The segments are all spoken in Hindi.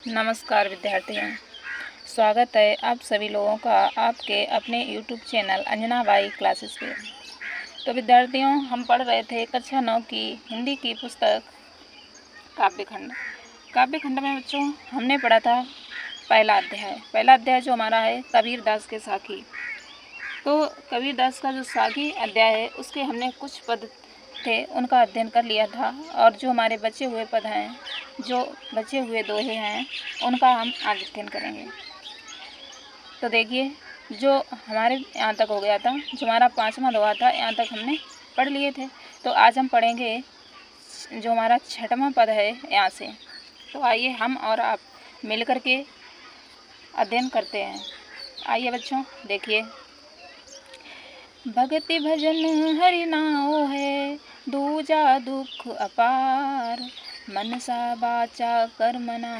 नमस्कार विद्यार्थियों, स्वागत है आप सभी लोगों का आपके अपने YouTube channel Anjana by classes पे। तो विद्यार्थियों, हम पढ़ रहे थे कक्षा 9 की हिंदी की पुस्तक काव्यखंड में बच्चों हमने पढ़ा था पहला अध्याय जो हमारा है कबीर दास के साखी। तो कबीर दास का जो साखी अध्याय है उसके हमने कुछ पद थे उनका अध्ययन कर लिया था, और जो हमारे बचे हुए पद हैं, जो बचे हुए दोहे हैं, उनका हम आज अध्ययन करेंगे। तो देखिए, जो हमारे यहाँ तक हो गया था, जो हमारा 5वां दोहा था, यहाँ तक हमने पढ़ लिए थे। तो आज हम पढ़ेंगे जो हमारा 6वां पद है यहाँ से। तो आइए हम और आप मिल कर के अध्ययन करते हैं। आइए बच्चों, देखिए। भगति भजन हरि नाओ है, दूजा दुख अपार। मनसा बाचा कर्मना,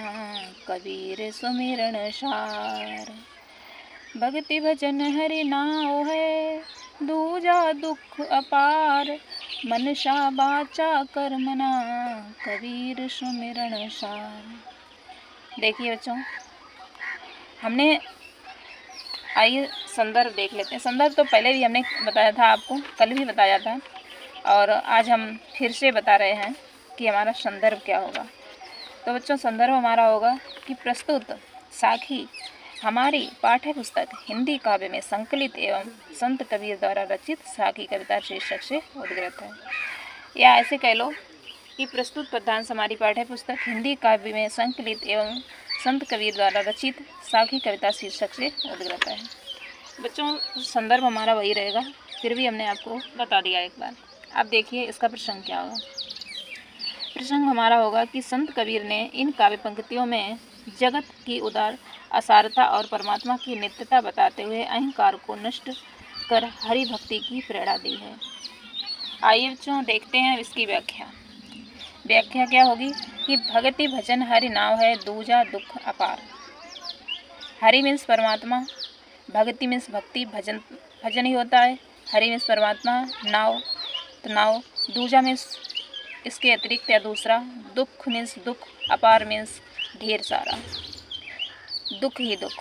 कबीर सुमिरन सार। भगति भजन हरि नाओ है, दूजा दुख अपार। मनसा बाचा कर्मना, कबीर सुमिरन सार। देखिए बच्चों, हमने आइए संदर्भ देख लेते हैं। संदर्भ तो पहले भी हमने बताया था, आपको कल भी बताया था, और आज हम फिर से बता रहे हैं कि हमारा संदर्भ क्या होगा। तो बच्चों, संदर्भ हमारा होगा कि प्रस्तुत साखी हमारी पाठ्य पुस्तक हिंदी काव्य में संकलित एवं संत कबीर द्वारा रचित साखी कविता शीर्षक से उद्गृत है। या ऐसे कह लो कि प्रस्तुत पद्यांश हमारी पाठ्य पुस्तक हिंदी काव्य में संकलित एवं संत कबीर द्वारा रचित साखी कविता शीर्षक से उद्गृत है। बच्चों, संदर्भ हमारा वही रहेगा, फिर भी हमने आपको बता दिया एक बार। अब देखिए इसका प्रसंग क्या होगा। प्रसंग हमारा होगा कि संत कबीर ने इन काव्य पंक्तियों में जगत की उदार असारता और परमात्मा की नित्यता बताते हुए अहंकार को नष्ट कर हरि भक्ति की प्रेरणा दी है। आइए बच्चों, देखते हैं इसकी व्याख्या क्या होगी कि भगति भजन हरि नाव है, दूजा दुख अपार। हरि मीन्स परमात्मा, भक्ति मीन्स भक्ति, भजन ही होता है। हरि मीन्स परमात्मा, नाव तो नाव, दूजा मीन्स इसके अतिरिक्त या दूसरा, दुख मीन्स दुख, अपार मीन्स ढेर सारा, दुख ही दुख।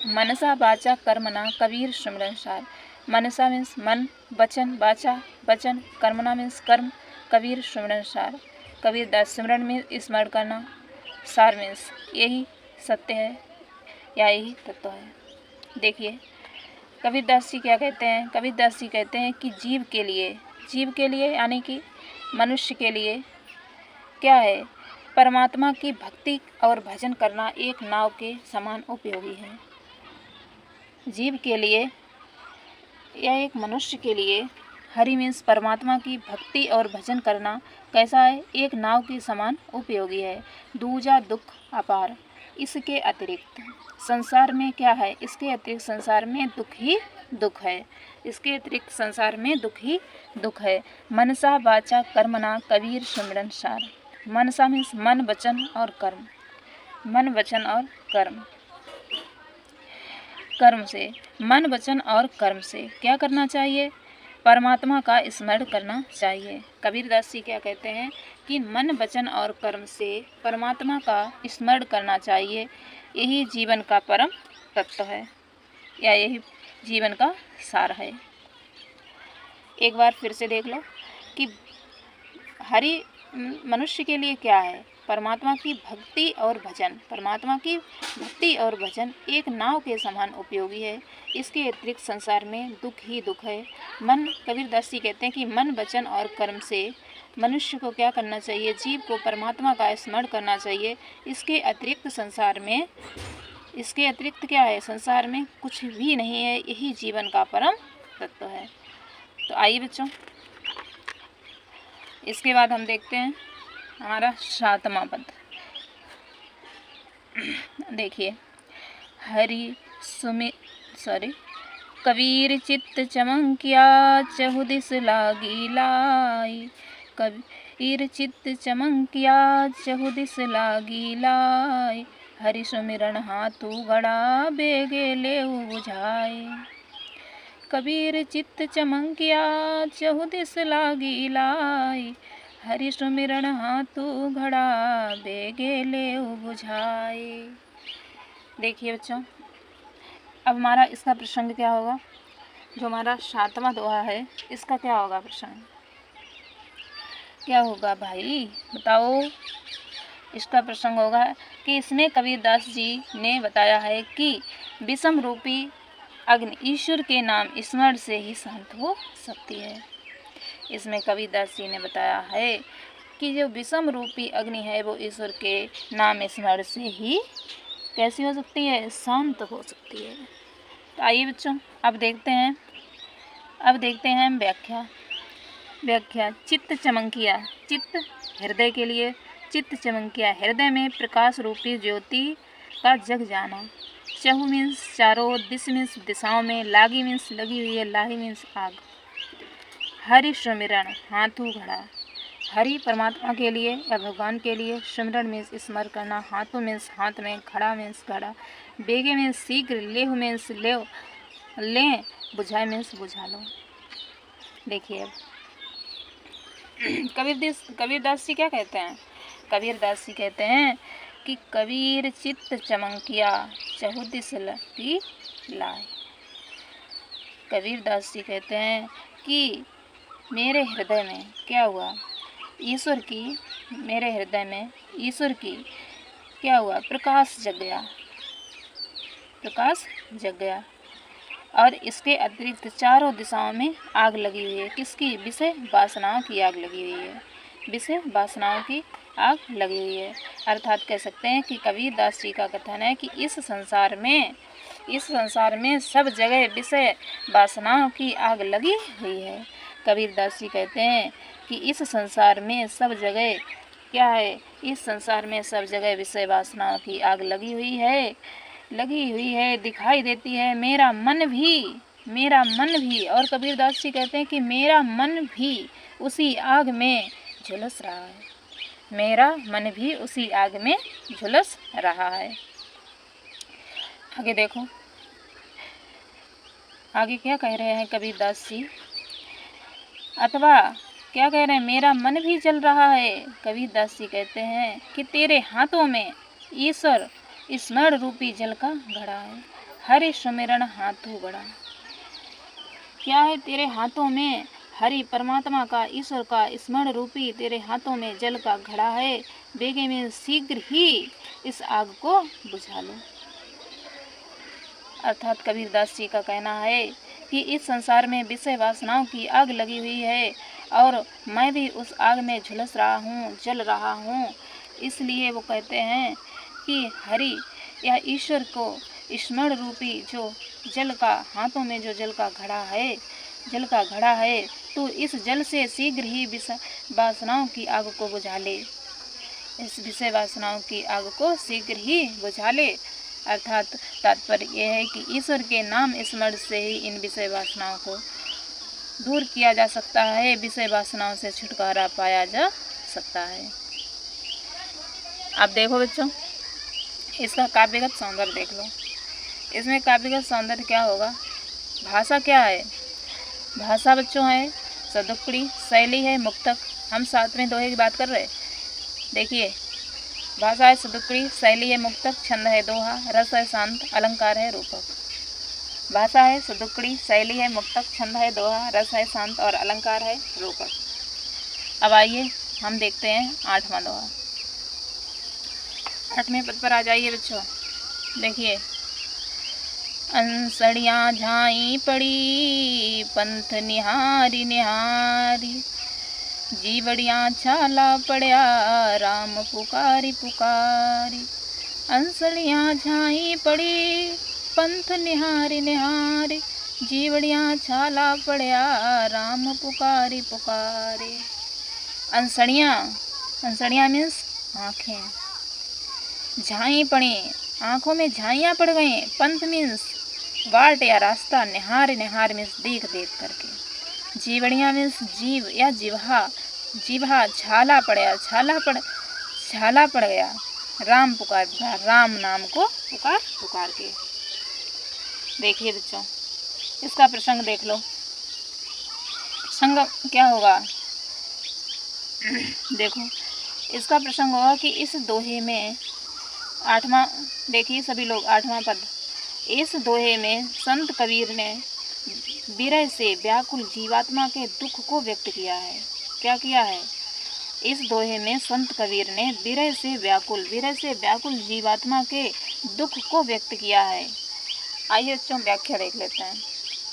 मनसा बाचा कर्मना, कबीर सुमिरन सार। मनसा मीन्स मन, वचन, बाचा वचन, कर्मना मीन्स कर्म, कबीर सुमिरन सार। कबीर दास सिमरन में स्मरण करना, सार मीन्स यही सत्य है या यही तत्व है। देखिए कबीर दास जी क्या कहते हैं। कबीर दास जी कहते हैं कि जीव के लिए यानी कि मनुष्य के लिए क्या है, परमात्मा की भक्ति और भजन करना एक नाव के समान उपयोगी है। जीव के लिए या एक मनुष्य के लिए हरि मीन्स परमात्मा की भक्ति और भजन करना कैसा है, एक नाव के समान उपयोगी है। दूजा दुख अपार, इसके अतिरिक्त संसार में क्या है, इसके अतिरिक्त संसार में दुख ही दुख है, इसके अतिरिक्त संसार में दुख ही दुख है। मनसा वाचा कर्मना, कबीर सुमिरन सार। मनसा मीन्स मन, वचन और कर्म, मन, वचन और कर्म। कर्म से, मन, वचन और कर्म से क्या करना चाहिए, परमात्मा का स्मरण करना चाहिए। कबीर दास जी क्या कहते हैं कि मन, वचन और कर्म से परमात्मा का स्मरण करना चाहिए, यही जीवन का परम तत्व है या यही जीवन का सार है। एक बार फिर से देख लो कि हरि मनुष्य के लिए क्या है, परमात्मा की भक्ति और भजन। परमात्मा की भक्ति और भजन एक नाव के समान उपयोगी है, इसके अतिरिक्त संसार में दुख ही दुख है। मन, कबीर दास जी कहते हैं कि मन, वचन और कर्म से मनुष्य को क्या करना चाहिए, जीव को परमात्मा का स्मरण करना चाहिए। इसके अतिरिक्त क्या है, संसार में कुछ भी नहीं है, यही जीवन का परम तत्व है। तो आइए बच्चों, इसके बाद हम देखते हैं हमारा 7वां पद। देखिए, कबीर चित्त चमकिया, चहुदिस लागी लाई। कबीर चित्त चमकिया, चहुदिस लागी लाई। हरि सुमिरन हाथू गड़ा, बेगे लेउ बुझाए। कबीर चित्त चमकिया, चहुदिस लागी लाई। हरि सुमिरन हाथू घड़ा बेगे ले बुझाए। देखिए बच्चों, अब हमारा इसका प्रसंग क्या होगा। जो हमारा 7वां दोहा है इसका क्या होगा प्रसंग, क्या होगा भाई बताओ। इसका प्रसंग होगा कि इसमें कबीरदास जी ने बताया है कि विषम रूपी अग्नि ईश्वर के नाम स्मरण से ही शांत हो सकती है। इसमें कबीरदास जी ने बताया है कि जो विषम रूपी अग्नि है वो ईश्वर के नाम स्मरण से ही कैसी हो सकती है, शांत हो सकती है। तो आइए बच्चों अब देखते हैं व्याख्या। चित्त चमकिया, चित्त हृदय के लिए, चित्त चमकिया हृदय में प्रकाश रूपी ज्योति का जग जाना। चहु मीन्स चारों, दिश मीन्स दिशाओं में, लागी मीन्स लगी हुई है, लाही मीन्स आग। हरि सुमिरन हाथू घड़ा, हरि परमात्मा के लिए या भगवान के लिए, सुमिरन मीन्स स्मरण करना, हाथों मीन्स हाथ में, घड़ा मीन्स घड़ा, बेगे मीन्स शीघ्र, लेहु मीन्स लें, बुझाए मीन्स बुझा लो। देखिए कबीरदास जी क्या कहते हैं। कबीरदास जी कहते हैं कि कबीर चित्त चमकिया चहु दिस लगी लाए। कबीरदास जी कहते हैं कि मेरे हृदय में क्या हुआ, मेरे हृदय में ईश्वर की क्या हुआ, प्रकाश जग गया और इसके अतिरिक्त चारों दिशाओं में आग लगी हुई है। किसकी, विषय वासनाओं की आग लगी हुई है, विषय वासनाओं की आग लगी हुई है। अर्थात कह सकते हैं कि कबीरदास जी का कथन है कि इस संसार में सब जगह विषय वासनाओं की आग लगी हुई है। कबीरदास जी कहते हैं कि इस संसार में सब जगह क्या है, इस संसार में सब जगह विषय वासनाओं की आग लगी हुई है, दिखाई देती है। मेरा मन भी, और कबीरदास जी कहते हैं कि मेरा मन भी उसी आग में झुलस रहा है, मेरा मन भी उसी आग में झुलस रहा है। आगे देखो, आगे क्या कह रहे हैं कबीरदास जी, अथवा क्या कह रहे हैं, मेरा मन भी जल रहा है। कबीरदास जी कहते हैं कि तेरे हाथों में ईश्वर स्मरण रूपी जल का घड़ा है। हरि सुमिरन हाथू घड़ा, क्या है, तेरे हाथों में हरि परमात्मा का, ईश्वर का स्मरण रूपी तेरे हाथों में जल का घड़ा है। बेगे में शीघ्र ही इस आग को बुझा लो। अर्थात कबीरदास जी का कहना है कि इस संसार में विषय वासनाओं की आग लगी हुई है और मैं भी उस आग में झुलस रहा हूँ, जल रहा हूँ। इसलिए वो कहते हैं कि हरि या ईश्वर को स्मरण रूपी जो जल का, हाथों में जो जल का घड़ा है, तो इस जल से शीघ्र ही विषय वासनाओं की आग को बुझा ले, इस विषय वासनाओं की आग को शीघ्र ही बुझा ले। अर्थात तात्पर्य यह है कि ईश्वर के नाम स्मरण से ही इन विषय वासनाओं को दूर किया जा सकता है, विषय वासनाओं से छुटकारा पाया जा सकता है। अब देखो बच्चों, इसका काव्यगत सौंदर्य देख लो। इसमें काव्यगत सौंदर्य क्या होगा, भाषा क्या है, भाषा बच्चों है सदुक्कड़ी, शैली है मुक्तक। हम साथ में दोहे की बात कर रहे, देखिए भाषा है सदुक्कड़ी, शैली है मुक्तक, छंद है दोहा, रस है शांत, अलंकार है रूपक। भाषा है सदुक्कड़ी, शैली है मुक्तक, छंद है दोहा, रस है शांत और अलंकार है रूपक। अब आइए हम देखते हैं 8वां दोहा। 8वें पद पर आ जाइए बच्चों। देखिए, अंसड़ियाँ झाई पड़ी पंथ निहारी निहारी, जीवड़ियाँ छाला पड़या राम पुकारी पुकारी। अंसड़ियाँ झाई पड़ी पंथ निहारी निहारी, जीवड़ियाँ छाला पड़या राम पुकारी पुकारी। अंसड़ियाँ मीन्स आँखें, झाई पड़ी आँखों में झाइयाँ पड़ गई। पंथ मीन्स वाट या रास्ता, निहार मीन्स देख करके। जीवड़ियाँ मीन्स जीव या जिह्वा छाला पड़ गया। राम पुकार राम नाम को पुकार के। देखिए बच्चों, इसका प्रसंग देख लो। प्रसंग क्या होगा, देखो इसका प्रसंग होगा कि इस दोहे में 8वां, देखिए सभी लोग 8वां पद। इस दोहे में संत कबीर ने विरह से व्याकुल जीवात्मा के दुख को व्यक्त किया है। क्या किया है? इस दोहे में संत कबीर ने विरह से व्याकुल जीवात्मा के दुख को व्यक्त किया है। आइए बच्चों व्याख्या देख लेते हैं।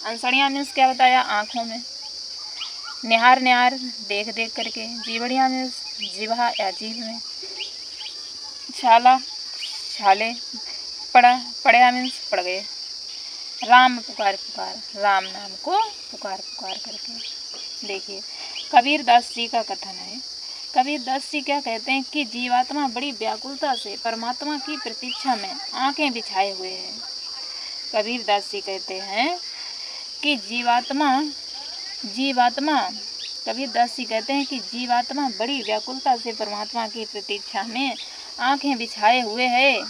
अंसड़िया मीन्स क्या बताया? आँखों में। निहार निहार देख देख करके। जीवड़िया मीन्स जीवा या जीव में। छाला छाले। पड़या मीन्स पड़ गए। राम पुकार राम नाम को पुकार करके। देखिए कबीर दास जी का कथन है। कबीर दास जी क्या कहते हैं कि जीवात्मा बड़ी व्याकुलता से परमात्मा की प्रतीक्षा में आंखें बिछाए हुए है। कबीर दास जी कहते हैं कि कबीर दास जी कहते हैं कि जीवात्मा बड़ी व्याकुलता से परमात्मा की प्रतीक्षा में आंखें बिछाए हुए है।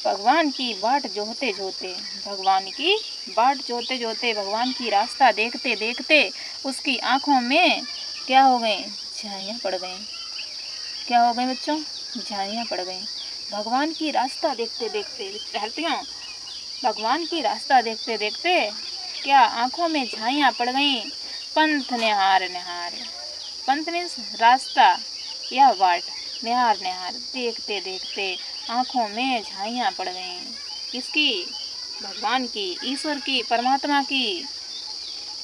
भगवान की बाट जोहते जोहते, भगवान की रास्ता देखते देखते उसकी आंखों में क्या हो गए? झाइयाँ पड़ गई। क्या हो गई बच्चों? झाइयाँ पड़ गई। भगवान की रास्ता देखते देखते विद्यार्थियों, भगवान की रास्ता देखते देखते क्या आंखों में झाइयाँ पड़ गई। पंथ निहार निहार, पंथ मीन्स रास्ता या बाट, निहार निहार देखते देखते आँखों में झाइयाँ पड़ गईं। किसकी? भगवान की, ईश्वर की, परमात्मा की।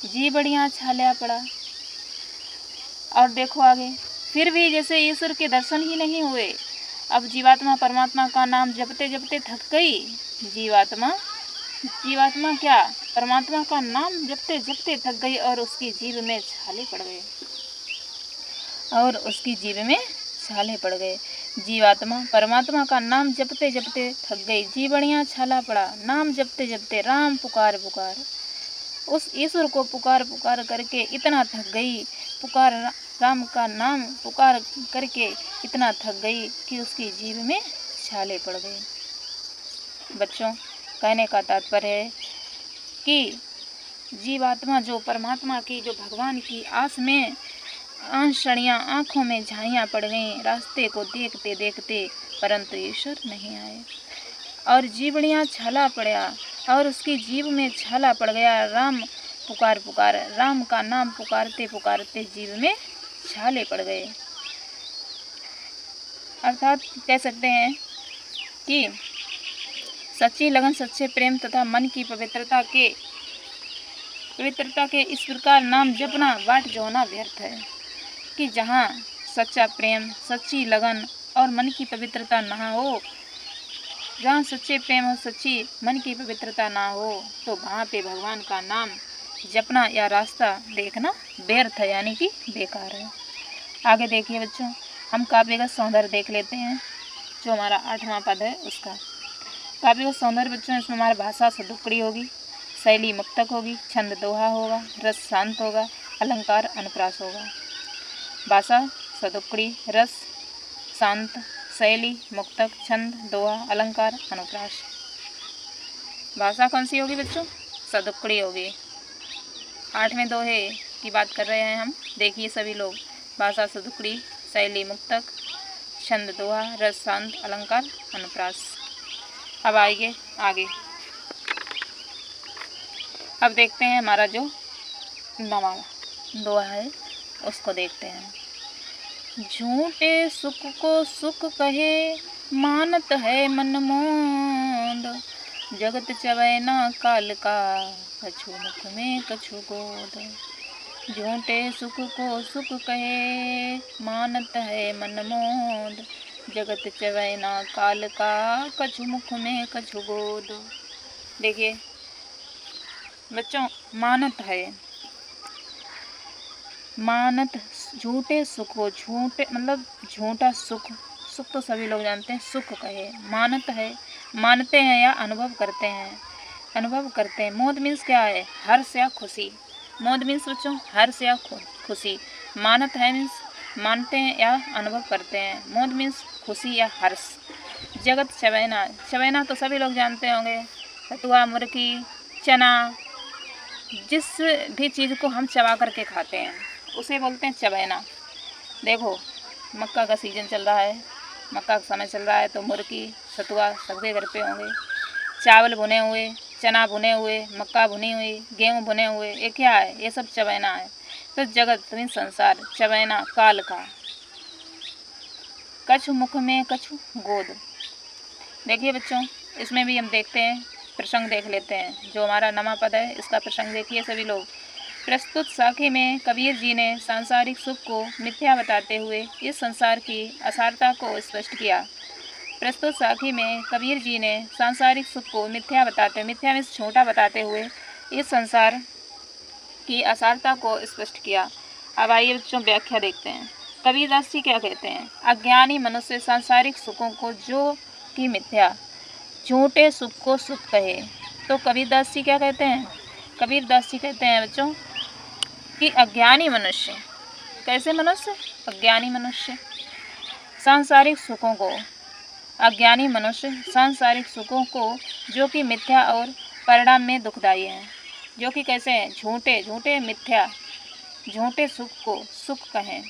जी बढ़िया छालिया पड़ा। और देखो आगे, फिर भी जैसे ईश्वर के दर्शन ही नहीं हुए। अब जीवात्मा परमात्मा का नाम जपते जपते थक गई। जीवात्मा क्या? परमात्मा का नाम जपते जपते थक गई और उसकी जीभ में छाले पड़ गए। जीवात्मा परमात्मा का नाम जपते जपते थक गई। जी बढ़िया छाला पड़ा। नाम जपते जपते राम पुकार उस ईश्वर को पुकार करके इतना थक गई। राम का नाम पुकार करके इतना थक गई कि उसकी जीभ में छाले पड़ गए। बच्चों कहने का तात्पर्य है कि जीवात्मा जो परमात्मा की, जो भगवान की आस में आंसड़ियाँ आँखों में झाइयाँ पड़ गईं रास्ते को देखते देखते, परंतु ईश्वर नहीं आए और जीवड़ियाँ छाला पड़ा और उसकी जीभ में छाला पड़ गया। राम पुकार राम का नाम पुकारते पुकारते जीभ में छाले पड़ गए। अर्थात कह सकते हैं कि सच्ची लगन, सच्चे प्रेम तथा मन की पवित्रता के इस प्रकार नाम जपना बाट जोना व्यर्थ है। कि जहाँ सच्चा प्रेम, सच्ची लगन और मन की पवित्रता ना हो, जहाँ सच्चे प्रेम और सच्ची मन की पवित्रता ना हो, तो वहाँ पे भगवान का नाम जपना या रास्ता देखना व्यर्थ है, यानी कि बेकार है। आगे देखिए बच्चों, हम काव्य का सौंदर्य देख लेते हैं, जो हमारा 8वां पद है उसका। काव्य का सौंदर्य बच्चों, इसमें हमारी भाषा सदुक्कड़ी होगी, शैली मुक्तक होगी, छंद दोहा होगा, रस शांत होगा, अलंकार अनुप्रास होगा। भाषा सदुक्कड़ी, रस शांत, शैली मुक्तक, छंद दोहा, अलंकार अनुप्रास। भाषा कौन सी होगी बच्चों? सदुक्कड़ी होगी। 8वें दोहे की बात कर रहे हैं हम। देखिए सभी लोग, भाषा सदुक्कड़ी, शैली मुक्तक, छंद दोहा, रस शांत, अलंकार अनुप्रास। अब आइए आगे, अब देखते हैं हमारा जो 9वां दोहा है उसको देखते हैं। झूठे सुख को सुख कहे, मानत है मन मोद, जगत चवै ना काल का, कछु मुख में कछु गोद। झूठे सुख को सुख कहे, मानत है मन मोद, जगत चवै ना काल का, कछु मुख में कछु गोद। देखिए बच्चों, मानत झूठे सुख हो, झूठे मतलब झूठा सुख तो सभी लोग जानते हैं। सुख कहे, मानत है, मानते हैं या अनुभव करते हैं। मोद मीन्स क्या है? हर्ष या खुशी। मोद मीन्स बच्चों हर्ष या खुशी। मानत है मीन्स मानते हैं या अनुभव करते हैं। मोद मीन्स खुशी या हर्ष। जगत चवैना तो सभी लोग जानते होंगे, सतुआ, मुर्गी, चना, जिस भी चीज़ को हम चबा करके खाते हैं उसे बोलते हैं चबैना। देखो मक्का का सीज़न चल रहा है, मक्का का समय चल रहा है, तो मुर्गी सतुआ सबके घर पे होंगे। चावल भुने हुए, चना भुने हुए, मक्का भुनी हुई, गेहूँ भुने हुए, ये क्या है? ये सब चबैना है। तो जगत मीन संसार, चबैना काल का। कछु मुख में कछु गोद। देखिए बच्चों, इसमें भी हम देखते हैं, प्रसंग देख लेते हैं। जो हमारा नमा पद है इसका प्रसंग देखिए सभी लोग। प्रस्तुत साखी में कबीर जी ने सांसारिक सुख को मिथ्या बताते हुए इस संसार की असारता को स्पष्ट किया। प्रस्तुत साखी में कबीर जी ने सांसारिक सुख को मिथ्या में छोटा बताते हुए इस संसार की असारता को स्पष्ट किया। अब आइए बच्चों व्याख्या देखते हैं। कबीरदास जी क्या कहते हैं? अज्ञानी मनुष्य सांसारिक सुखों को जो कि मिथ्या, झूठे सुख को सुख कहे। तो कबीरदास जी क्या कहते हैं? कबीरदास जी कहते हैं बच्चों कि अज्ञानी मनुष्य, कैसे मनुष्य? अज्ञानी मनुष्य सांसारिक सुखों को, अज्ञानी मनुष्य सांसारिक सुखों को जो कि मिथ्या और परिणाम में दुखदायी हैं, जो कि कैसे हैं? झूठे मिथ्या, झूठे सुख को सुख कहें।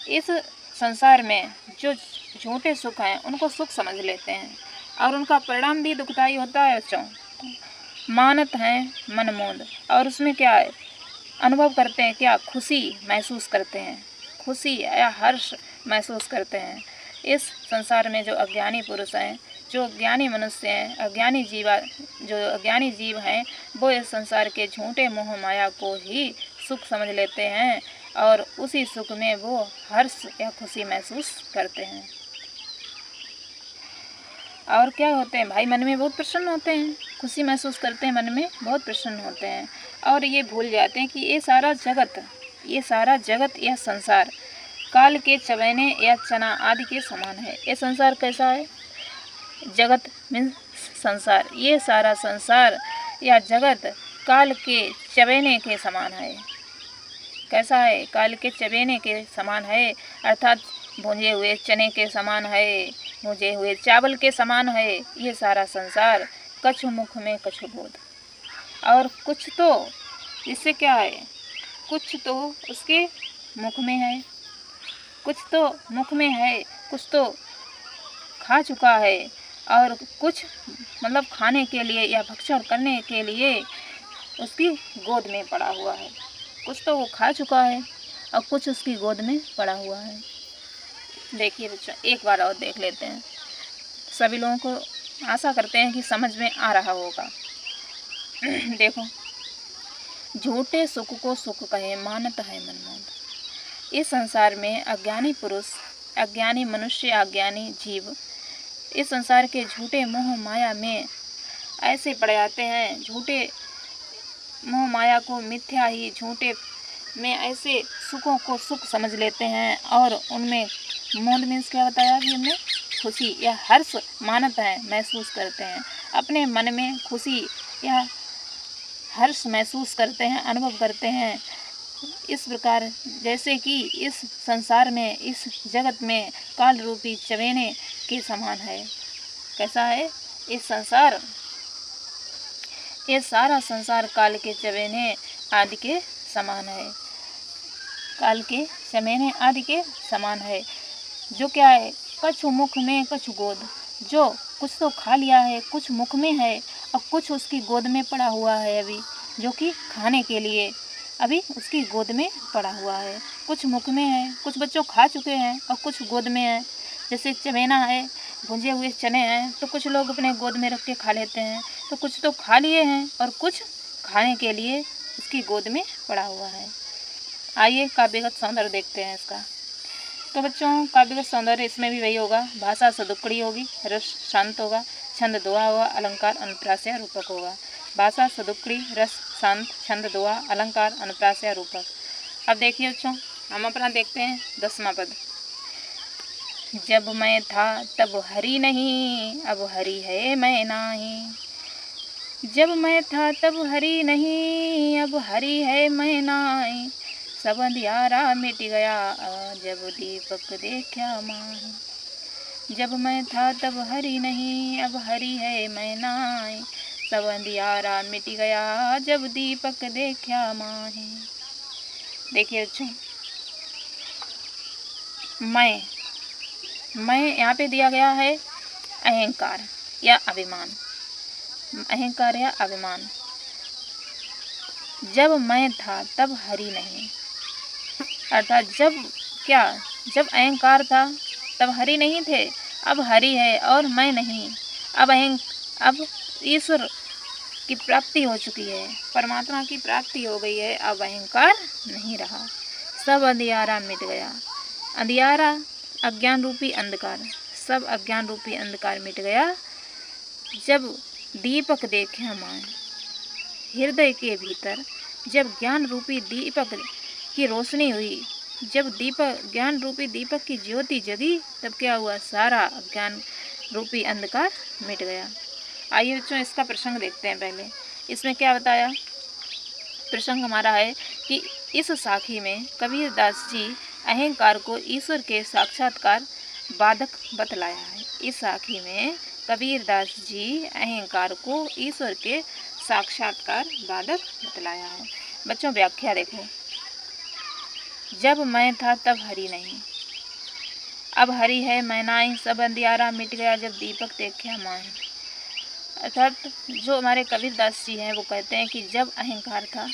इस संसार में जो झूठे सुख हैं उनको सुख समझ लेते हैं और उनका परिणाम भी दुखदायी होता है बच्चों। मानत हैं मनमोद, और उसमें क्या है? अनुभव करते हैं क्या? खुशी महसूस करते हैं, खुशी या हर्ष महसूस करते हैं। इस संसार में जो अज्ञानी पुरुष हैं, जो अज्ञानी मनुष्य हैं, जो अज्ञानी जीव हैं, वो इस संसार के झूठे मोह माया को ही सुख समझ लेते हैं और उसी सुख में वो हर्ष या खुशी महसूस करते हैं। और क्या होते हैं भाई? मन में बहुत प्रसन्न होते हैं, खुशी महसूस करते हैं, मन में बहुत प्रसन्न होते हैं और ये भूल जाते हैं कि ये सारा जगत यह संसार काल के चबैने या चना आदि के समान है। ये संसार कैसा है? जगत मीन्स संसार, ये सारा संसार या जगत काल के चबैने के समान है। कैसा है? काल के चबैने के समान है, अर्थात भुंजे हुए चने के समान है, भुंजे हुए चावल के समान है। ये सारा संसार कछु मुख में कछु बोध, और कुछ तो इससे क्या है? कुछ तो उसके मुख में है, कुछ तो मुख में है, कुछ तो खा चुका है और कुछ मतलब खाने के लिए या भक्षण करने के लिए उसकी गोद में पड़ा हुआ है। कुछ तो वो खा चुका है और कुछ उसकी गोद में पड़ा हुआ है। देखिए बच्चों, एक बार और देख लेते हैं। सभी लोगों को आशा करते हैं कि समझ में आ रहा होगा। देखो, झूठे सुख को सुख कहे, मानत है मनमोद। इस संसार में अज्ञानी पुरुष, अज्ञानी मनुष्य, अज्ञानी जीव इस संसार के झूठे मोह माया में ऐसे पड़ जाते हैं, झूठे मोह माया को मिथ्या ही झूठे में ऐसे सुखों को सुख समझ लेते हैं और उनमें मोद मीन्स क्या बताया अभी हमने? खुशी या हर्ष मानत है, महसूस करते हैं, अपने मन में खुशी या हर्ष महसूस करते हैं, अनुभव करते हैं। इस प्रकार जैसे कि इस संसार में, इस जगत में काल रूपी चबैने के समान है। कैसा है? इस संसार, ये सारा संसार काल के चबैने आदि के समान है, काल के चबैने आदि के समान है। जो क्या है? कछु मुख में कछु गोद, जो कुछ तो खा लिया है, कुछ मुख में है और कुछ उसकी गोद में पड़ा हुआ है अभी, जो कि खाने के लिए अभी उसकी गोद में पड़ा हुआ है। कुछ मुख में है, कुछ बच्चों खा चुके हैं और कुछ गोद में है। जैसे चबैना है, भुंजे हुए चने हैं, तो कुछ लोग अपने गोद में रख के खा लेते हैं, तो कुछ तो खा लिए हैं और कुछ खाने के लिए उसकी गोद में पड़ा हुआ है। आइए काव्यगत सौंदर्य देखते हैं इसका। तो बच्चों, काव्यगत सौंदर्य इसमें भी वही होगा, भाषा सदुक्कड़ी होगी, रस शांत होगा, छंद दोहा होगा, अलंकार अनुप्रास या रूपक होगा। भाषा सदुक्कड़ी, रस शांत, छंद दोहा, अलंकार अनुप्रास या रूपक। अब देखिए बच्चों, हम अपना देखते हैं 10वां पद। जब मैं था तब हरि नहीं, अब हरि है मैं नाही। जब मैं था तब हरि नहीं, अब हरि है मैं नाही। सब अंधियारा मिट गया, जब दीपक देखा माही। जब मैं था तब हरि नहीं, अब हरि है मैं नाही। सब अंधियारा मिट गया, जब दीपक देखा माही। देखिए बच्चों, मैं यहाँ पे दिया गया है अहंकार या अभिमान। अहंकार या अभिमान। जब मैं था तब हरि नहीं, अर्थात जब अहंकार था तब हरि नहीं थे, अब हरि है और मैं नहीं। अब ईश्वर की प्राप्ति हो चुकी है, परमात्मा की प्राप्ति हो गई है, अब अहंकार नहीं रहा। सब अंधियारा मिट गया। अंधियारा अज्ञान रूपी अंधकार, सब अज्ञान रूपी अंधकार मिट गया। जब दीपक देखे माए हृदय के भीतर, जब ज्ञान रूपी दीपक की रोशनी हुई, जब ज्ञान रूपी दीपक की ज्योति जगी, तब क्या हुआ? सारा अज्ञान रूपी अंधकार मिट गया। आइए बच्चों इसका प्रसंग देखते हैं। पहले इसमें क्या बताया? प्रसंग हमारा है कि इस साखी में कबीरदास जी अहंकार को ईश्वर के साक्षात्कार बाधक बतलाया है। इस साखी में कबीरदास जी अहंकार को ईश्वर के साक्षात्कार बाधक बतलाया है। बच्चों व्याख्या देखो। जब मैं था तब हरि नहीं, अब हरि है मैं नाई, सब अंधियारा मिट गया, जब दीपक देखे माए। अर्थात जो हमारे कबीरदास जी हैं वो कहते हैं कि जब अहंकार था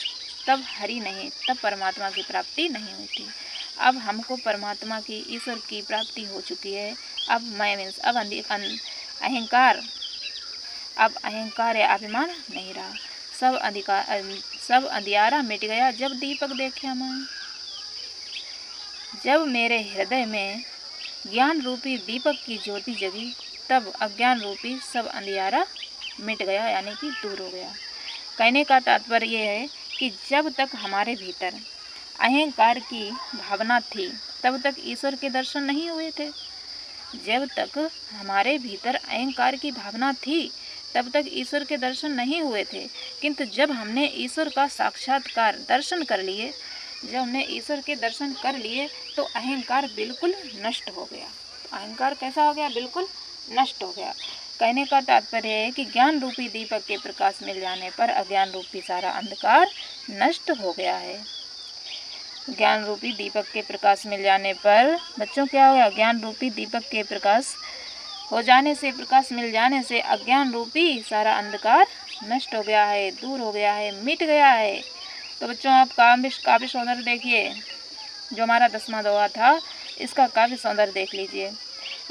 तब हरि नहीं, तब परमात्मा की प्राप्ति नहीं हुई थी। अब हमको परमात्मा की, ईश्वर की प्राप्ति हो चुकी है। अब मैं मीन्स अब अहंकार या अभिमान नहीं रहा। सब अंधियारा मिट गया, जब दीपक देखे मैं। जब मेरे हृदय में ज्ञान रूपी दीपक की ज्योति जगी, तब अज्ञान रूपी सब अंधियारा मिट गया, यानी कि दूर हो गया। कहने का तात्पर्य यह है कि जब तक हमारे भीतर अहंकार की भावना थी तब तक ईश्वर के दर्शन नहीं हुए थे। जब तक हमारे भीतर अहंकार की भावना थी तब तक ईश्वर के दर्शन नहीं हुए थे। किंतु जब हमने ईश्वर का साक्षात्कार दर्शन कर लिए, जब हमने ईश्वर के दर्शन कर लिए, तो अहंकार बिल्कुल नष्ट हो गया। अहंकार कैसा हो गया? बिल्कुल नष्ट हो गया। कहने का तात्पर्य है कि ज्ञान रूपी दीपक के प्रकाश मिल जाने पर अज्ञान रूपी सारा अंधकार नष्ट हो गया है। ज्ञान रूपी दीपक के प्रकाश मिल जाने पर बच्चों क्या हो गया? ज्ञान रूपी दीपक के प्रकाश हो जाने से, प्रकाश मिल जाने से अज्ञान रूपी सारा अंधकार नष्ट हो गया है, दूर हो गया है, मिट गया है। तो बच्चों आप काव्य सौंदर्य देखिए, जो हमारा 10वां दोहा था इसका काव्य सौंदर्य देख लीजिए।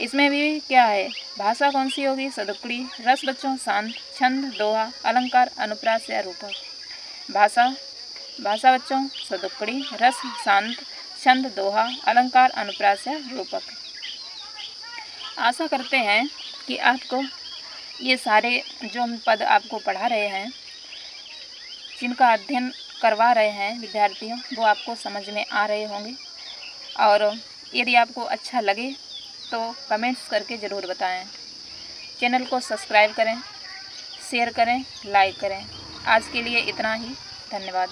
इसमें भी क्या है? भाषा कौन सी होगी? सदुक्कड़ी। रस बच्चों शांत, छंद दोहा, अलंकार अनुप्रास या रूपक। भाषा बच्चों सदुक्कड़ी, रस शांत, छंद दोहा, अलंकार अनुप्रास या रूपक। आशा करते हैं कि आपको ये सारे जो हम पद आपको पढ़ा रहे हैं, जिनका अध्ययन करवा रहे हैं विद्यार्थियों, वो आपको समझ में आ रहे होंगे। और यदि आपको अच्छा लगे तो कमेंट्स करके ज़रूर बताएं। चैनल को सब्सक्राइब करें, शेयर करें, लाइक करें। आज के लिए इतना ही। धन्यवाद।